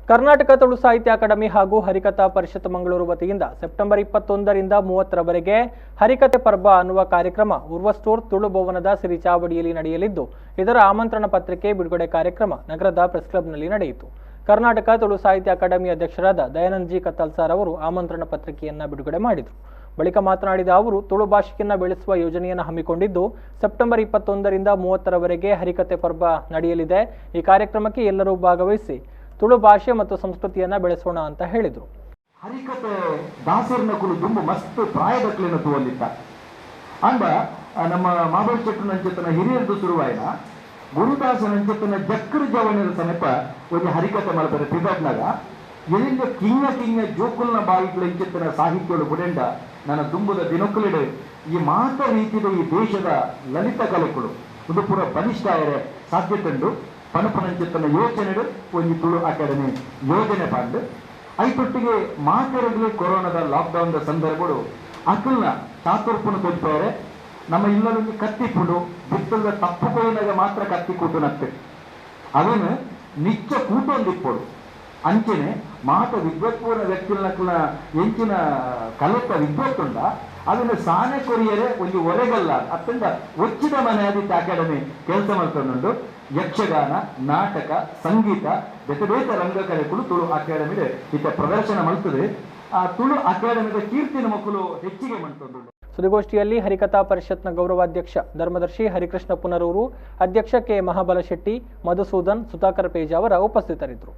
ಕರ್ನಾಟಕ ತುಳು ಸಾಹಿತ್ಯ ಅಕಾಡೆಮಿ ಹಾಗೂ ಹರಿಕಥಾ ಪರಿಷತ್ ಮಂಗಳೂರು ವತಿಯಿಂದ ಸೆಪ್ಟೆಂಬರ್ 21ರಿಂದ 30ರವರೆಗೆ ಹರಿಕಥೆ ಪರ್ವ ಅನ್ನುವ ಕಾರ್ಯಕ್ರಮ ಉರ್ವಸ್ಟೋರ್ ತುಳು ಭವನದ ಸಿರಿ ಚಾವಡಿಯಲ್ಲಿ ನಡೆಯಲಿದ್ದು, ಇದರ ಆಮಂತ್ರಣ ಪತ್ರಿಕೆ ಬಿಡುಗಡೆ ಕಾರ್ಯಕ್ರಮ ನಗರದ ಪ್ರೆಸ್ ಕ್ಲಬ್ನಲ್ಲಿ ನಡೆಯಿತು. ಕರ್ನಾಟಕ ತುಳು ಸಾಹಿತ್ಯ ಅಕಾಡೆಮಿ ಅಧ್ಯಕ್ಷರಾದ ದಯಾನಂದ್ ಜಿ ಕತ್ತಲ್ಸಾರ್ ಅವರು ಆಮಂತ್ರಣ ಪತ್ರಿಕೆಯನ್ನು ಬಿಡುಗಡೆ ಮಾಡಿದರು. ಬಳಿಕ ಮಾತನಾಡಿದ ಅವರು, ತುಳು ಭಾಷೆಯನ್ನು ಬೆಳೆಸುವ ಯೋಜನೆಯನ್ನು ಹಮ್ಮಿಕೊಂಡಿದ್ದು, ಸೆಪ್ಟೆಂಬರ್ 21ರಿಂದ 30ರವರೆಗೆ ಹರಿಕಥೆ ಪರ್ವ ನಡೆಯಲಿದೆ. ಈ ಕಾರ್ಯಕ್ರಮಕ್ಕೆ ಎಲ್ಲರೂ ಭಾಗವಹಿಸಿ ತುಳು ಭಾಷೆ ಮತ್ತು ಸಂಸ್ಕೃತಿಯನ್ನ ಬೆಳೆಸೋಣ ಅಂತ ಹೇಳಿದರು. ಹರಿಕಥೆ ದಾಸರನ ಕುಲು ದುಂಬು ಮಸ್ತ್ ಪ್ರಾಯದಕ್ಲಿನ ತೋಲಿತ್ತ ಅಂದ ನಮ್ಮ ಮಾಬಲ್ ಚೆಟ್ಟು ನಂಚೆತನ ಹಿರಿಯರದು ಶುರುವಾಯಿನ ಗುರುದಾಸ ನಂಚೆತನ ಜಕ್ಕರು ಜವನರ ಸಮೀಪ ಒಂದು ಹರಿಕಥೆ ಮಲಬರ ಪಿಬಡ್ನಾಗ ಎಲ್ಲಿಂದ ಕಿಂಗ ಜೋಕುಲ್ನ ಬಾವಿಗಳ ಇಂಚೆತನ ಸಾಹಿತ್ಯಗಳು ಬುಡೆಂಡ ನನ್ನ ತುಂಬದ ದಿನಕ್ಕಲಿಡೆ ಈ ಮಾತ ರೀತಿಯ ಈ ದೇಶದ ಲಲಿತ ಕಲೆಗಳು ಒಂದು ಪೂರ ಬಲಿಷ್ಠ ಸಾಧ್ಯತೆಂಡು ಪನಪನಂಚೆತ್ತನ ಯೋಜನೆಗಳು ಒಂದು ತುಳು ಅಕಾಡೆಮಿ ಯೋಜನೆ ಪಾಂಡು ಐತೊಟ್ಟಿಗೆ ಮಾತೆರೆಗೆ ಕೊರೋನಾದ ಲಾಕ್ಡೌನ್ ಸಂದರ್ಭಗಳು ಅಕಲ್ನ ಚಾತುರ್ಪುನ ಕೊಡ್ತಾರೆ. ನಮ್ಮ ಇಲ್ಲೊಂದು ಕತ್ತಿಪುಡು ಬಿತ್ತದ ತಪ್ಪು ಕೊಯ್ದಾಗ ಮಾತ್ರ ಕತ್ತಿ ಕೂತು ನತ್ತೆ ಅದನ್ನು ನಿಚ್ಚ ಕೂಟೊಂದಿಪ್ಪಡು ಅಂಚೆನೆ ಮಾತ ವಿದ್ವತ್ಪೂರ್ಣ ವ್ಯಕ್ತಿಗಳನ್ನ ಎಂಚಿನ ಕಲೆತ ವಿದ್ವತ್ತುಂಡ ಅದನ್ನು ಸಾನೆ ಕೊರಿಯರೆ ಒಂದು ಒರೆಗಲ್ಲ ಅತ್ತಂದ ಒಚ್ಚಿದ ಮನೆ ಆದಿತ್ಯ ಅಕಾಡೆಮಿ ಕೆಲಸ ಮಾಡ್ಕೊಂಡು ಯಕ್ಷಗಾನ, ನಾಟಕ, ಸಂಗೀತ ಬೇತೆ ರಂಗಕಲೆಗಳು ತುಳು ಅಕಾಡೆಮಿ ಇತ್ತ ಪ್ರದರ್ಶನ ಮಾಡ್ತದೆ. ಆ ತುಳು ಅಕಾಡೆಮಿದ ಕೀರ್ತಿನ ಮಕ್ಕಳು ಹೆಚ್ಚಿಗೆ ಮಾಡ್ಕೊಂಡು. ಸುದ್ದಿಗೋಷ್ಠಿಯಲ್ಲಿ ಹರಿಕಥಾ ಪರಿಷತ್ನ ಗೌರವಾಧ್ಯಕ್ಷ ಧರ್ಮದರ್ಶಿ ಹರಿಕೃಷ್ಣ ಪುನರೂರು, ಅಧ್ಯಕ್ಷ ಕೆ ಮಹಾಬಲ ಶೆಟ್ಟಿ, ಮಧುಸೂದನ್, ಸುಧಾಕರ್ ಪೇಜ ಅವರ ಉಪಸ್ಥಿತರಿದ್ದರು.